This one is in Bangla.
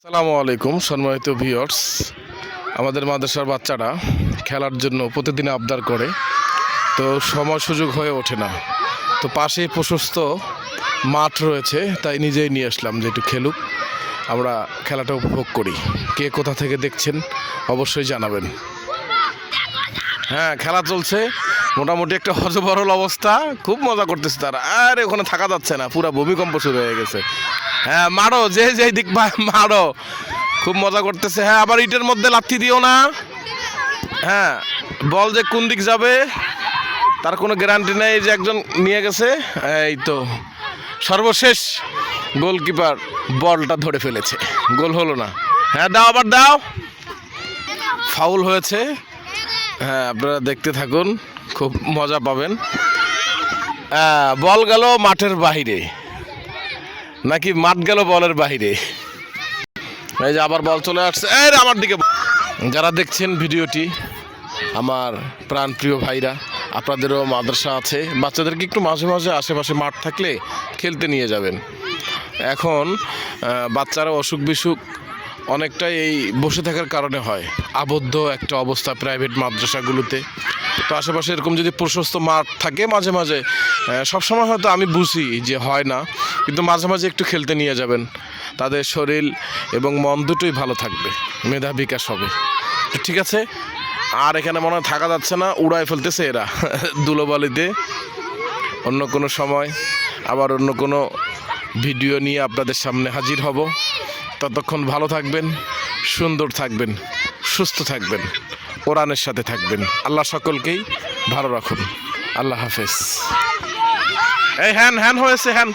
আসসালামু আলাইকুম সম্মানিত ভিউয়ার্স। আমাদের মাদ্রাসার বাচ্চারা খেলার জন্য প্রতিদিন আবদার করে, তো সময় সুযোগ হয়ে ওঠে না। তো পাশেই প্রশস্ত মাঠ রয়েছে, তাই নিজেই নিয়ে আসলাম যে একটু খেলুক, আমরা খেলাটা উপভোগ করি। কে কোথা থেকে দেখছেন অবশ্যই জানাবেন। হ্যাঁ, খেলা চলছে, মোটামুটি একটা হজবরল অবস্থা, খুব মজা করতেছে তারা। আরে ওখানে থাকা যাচ্ছে না, পুরো ভূমিকম্প শুরু হয়ে গেছে। হ্যাঁ মারো, যে দিক মারো, খুব মজা করতেছে। হ্যাঁ, আবার ইটের মধ্যে লাথি দিও না। হ্যাঁ, বল যে কোন দিক যাবে তার কোনো গ্যারান্টি নেই। যে একজন নিয়ে গেছে, এই তো সর্বশেষ গোলকিপার বলটা ধরে ফেলেছে, গোল হলো না। হ্যাঁ দাও, আবার দাও, ফাউল হয়েছে। হ্যাঁ, আপনারা দেখতে থাকুন, খুব মজা পাবেন। বল গেল মাঠের বাহিরে, নাকি মাঠ গেল বলের বাহিরে। এই যে আবার বল চলে আসছে আমার দিকে। যারা দেখছেন ভিডিওটি, আমার প্রাণপ্রিয় ভাইরা, আপনাদেরও মাদ্রাসা আছে, বাচ্চাদেরকে একটু মাঝে মাঝে আশেপাশে মাঠ থাকলে খেলতে নিয়ে যাবেন। এখন বাচ্চারা অসুখ বিসুখ অনেকটাই এই বসে থাকার কারণে হয়, আবদ্ধ একটা অবস্থা প্রাইভেট মাদ্রাসাগুলোতে। তো আশেপাশে এরকম যদি প্রশস্ত মাঠ থাকে, মাঝে মাঝে, সবসময় হয়তো আমি বুঝি যে হয় না, কিন্তু মাঝে মাঝে একটু খেলতে নিয়ে যাবেন। তাদের শরীর এবং মন দুটোই ভালো থাকবে, মেধা বিকাশ হবে। ঠিক আছে, আর এখানে মনে হয় থাকা যাচ্ছে না, উড়ায় ফেলতেছে এরা ধুলোবালিতে। অন্য কোনো সময় আবার অন্য কোনো ভিডিও নিয়ে আপনাদের সামনে হাজির হব। ততক্ষণ ভালো থাকবেন, সুন্দর থাকবেন, সুস্থ থাকবেন, কোরআনের সাথে থাকবেন। আল্লাহ সকলকেই ভালো রাখুন। আল্লাহ হাফেজ। এই হ্যান হয়েছে, হ্যান।